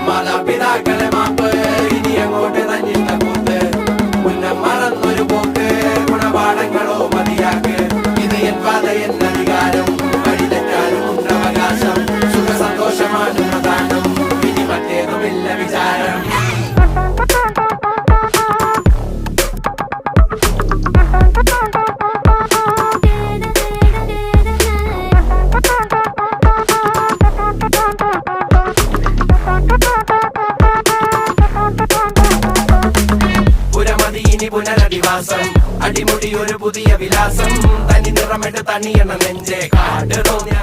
മാതാപിതാക്കളെ മാപ്പ് ഇനി അങ്ങോട്ട് തന്നിട്ട കൂത്ത് മുന്നം മറന്നൊരു പോക്ക് ഗുണപാഠങ്ങളോ മതിയാക്ക് ഇത് എൻ പാത എന്നധികാരം വഴി തെറ്റാനും ഉണ്ടവകാശം സുഖ സന്തോഷമാണ് പ്രധാനം ഇനി മറ്റേതുമില്ല വിചാരം പുനരധിവാസം അടിമുടി ഒരു പുതിയ വിലാസം തനി നിറമെട്ട് തണിയണ നെഞ്ചേ കാട് തോന്നി